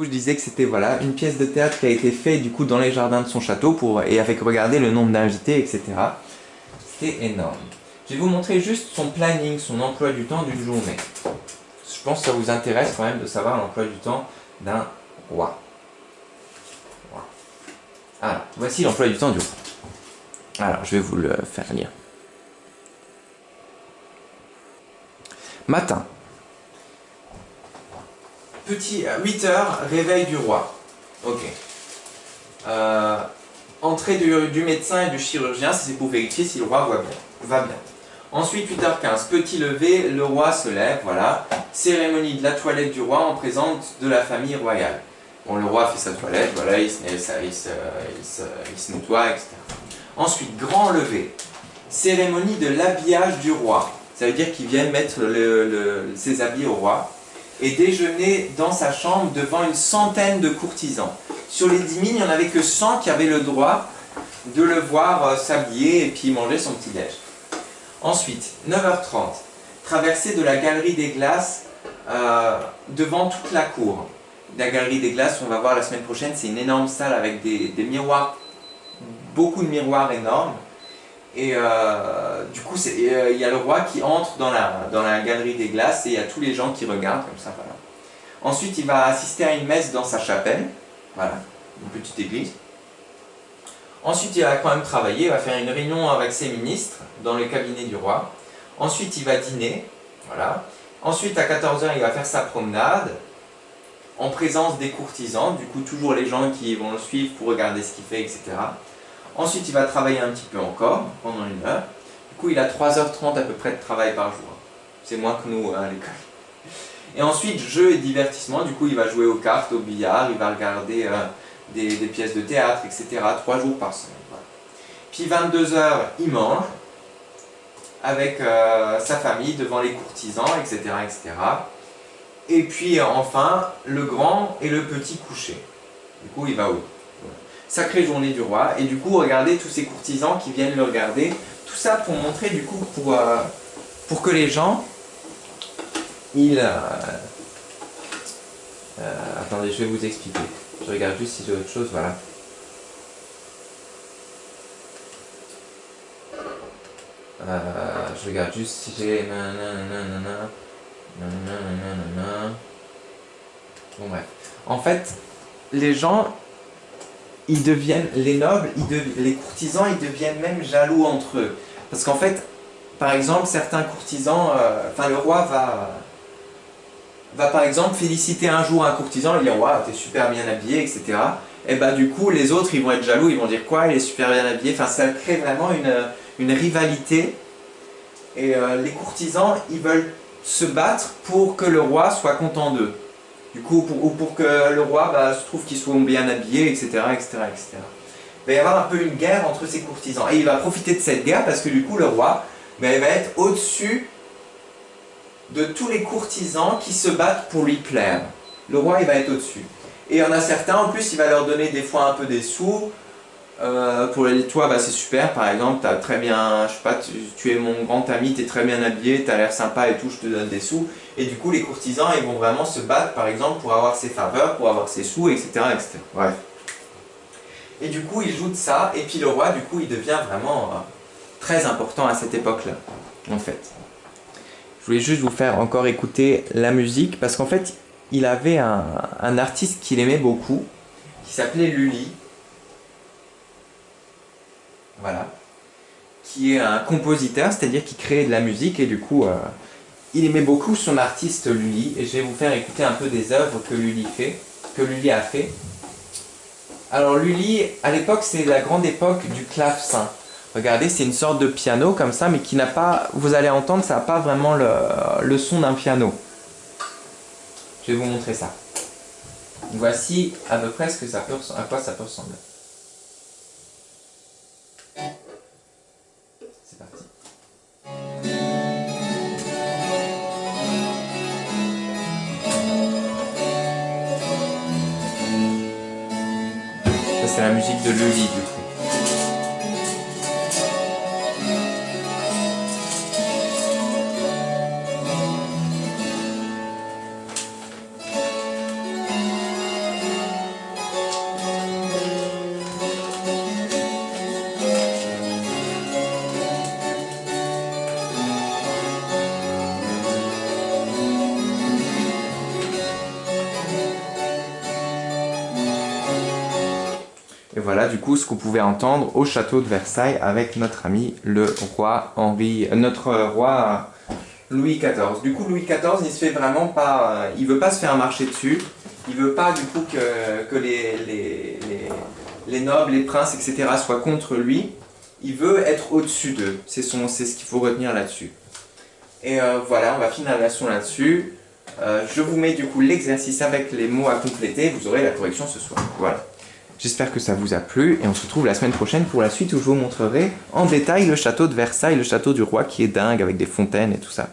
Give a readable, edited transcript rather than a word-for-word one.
Je disais que c'était voilà, une pièce de théâtre qui a été faite du coup dans les jardins de son château et avec regarder le nombre d'invités, etc. C'était énorme. Je vais vous montrer juste son planning, son emploi du temps d'une journée. Je pense que ça vous intéresse quand même de savoir l'emploi du temps d'un roi. Alors, voici l'emploi du temps du roi. Alors, je vais vous le faire lire. Matin. Petit 8 heures, réveil du roi. Ok. Entrée du médecin et du chirurgien, c'est pour vérifier si le roi va bien. Ensuite, 8h15, petit lever, le roi se lève, voilà. Cérémonie de la toilette du roi en présence de la famille royale. Bon, le roi fait sa toilette, voilà, il se nettoie, etc. Ensuite, grand lever. Cérémonie de l'habillage du roi. Ça veut dire qu'ils viennent mettre ses habits au roi. Et déjeuner dans sa chambre devant une centaine de courtisans. Sur les 10 000, il n'y en avait que 100 qui avaient le droit de le voir s'habiller et puis manger son petit-déj. Ensuite, 9h30, traversée de la galerie des glaces devant toute la cour. La galerie des glaces, on va voir la semaine prochaine, c'est une énorme salle avec des miroirs, beaucoup de miroirs énormes. Et du coup, il y a le roi qui entre dans la galerie des glaces et il y a tous les gens qui regardent comme ça. Voilà. Ensuite, il va assister à une messe dans sa chapelle, voilà, une petite église. Ensuite, il va quand même travailler, il va faire une réunion avec ses ministres dans le cabinet du roi. Ensuite, il va dîner, voilà. Ensuite, à 14h, il va faire sa promenade en présence des courtisans, du coup, toujours les gens qui vont le suivre pour regarder ce qu'il fait, etc. Ensuite, il va travailler un petit peu encore, pendant 1 heure. Du coup, il a 3h30 à peu près de travail par jour. C'est moins que nous à l'école. Et ensuite, jeux et divertissement. Du coup, il va jouer aux cartes, au billard, il va regarder des pièces de théâtre, etc. 3 jours par semaine. Voilà. Puis 22h, il mange avec sa famille devant les courtisans, etc., etc. Et puis enfin, le grand et le petit coucher. Du coup, il va où? Sacrée journée du roi, et du coup regardez tous ces courtisans qui viennent le regarder, tout ça pour montrer du coup, pour que les gens, attendez, je vais vous expliquer, je regarde juste si j'ai autre chose, voilà. Je regarde juste si j'ai... Bon bref, en fait, les gens... les nobles, les courtisans, ils deviennent même jaloux entre eux. Parce qu'en fait, par exemple, certains courtisans, le roi va par exemple féliciter un jour un courtisan et dire « Waouh, t'es super bien habillé, etc. » Et bah du coup, les autres, ils vont être jaloux, ils vont dire « Quoi, il est super bien habillé ?» Enfin, ça crée vraiment une rivalité. Et les courtisans, ils veulent se battre pour que le roi soit content d'eux. Du coup, pour que le roi se trouve qu'ils soient bien habillés, etc., etc., etc. Il va y avoir un peu une guerre entre ces courtisans. Et il va profiter de cette guerre parce que du coup, le roi il va être au-dessus de tous les courtisans qui se battent pour lui plaire. Le roi, il va être au-dessus. Et il y en a certains, en plus, il va leur donner des fois un peu des sous. Pour toi, c'est super, par exemple, t'as très bien, je sais pas, tu es mon grand ami, t'es très bien habillé, t'as l'air sympa et tout, je te donne des sous. Et du coup, les courtisans, ils vont vraiment se battre, par exemple, pour avoir ses faveurs, pour avoir ses sous, etc., etc. Bref. Et du coup, il joue de ça, et puis le roi, du coup, il devient vraiment très important à cette époque-là, en fait. Je voulais juste vous faire encore écouter la musique, parce qu'en fait, il avait un artiste qu'il aimait beaucoup, qui s'appelait Lully. Voilà, qui est un compositeur, c'est-à-dire qui crée de la musique et du coup, il aimait beaucoup son artiste Lully et je vais vous faire écouter un peu des œuvres que Lully a fait. Alors Lully, à l'époque, c'est la grande époque du clavecin. Regardez, c'est une sorte de piano comme ça, mais qui n'a pas, vous allez entendre, ça n'a pas vraiment le son d'un piano. Je vais vous montrer ça. Voici à peu près à quoi ça peut ressembler. C'est parti. Ça c'est la musique de Lully du coup. voilà du coup ce qu'on pouvait entendre au château de Versailles avec notre ami le roi notre roi Louis XIV. Du coup Louis XIV il se fait vraiment pas, il veut pas se faire marcher dessus, il veut pas du coup que les nobles, les princes, etc. soient contre lui, il veut être au-dessus d'eux, c'est ce qu'il faut retenir là-dessus. Et voilà, on va finir la leçon là-dessus. Je vous mets du coup l'exercice avec les mots à compléter, vous aurez la correction ce soir. Voilà. J'espère que ça vous a plu et on se retrouve la semaine prochaine pour la suite où je vous montrerai en détail le château de Versailles, le château du roi qui est dingue avec des fontaines et tout ça.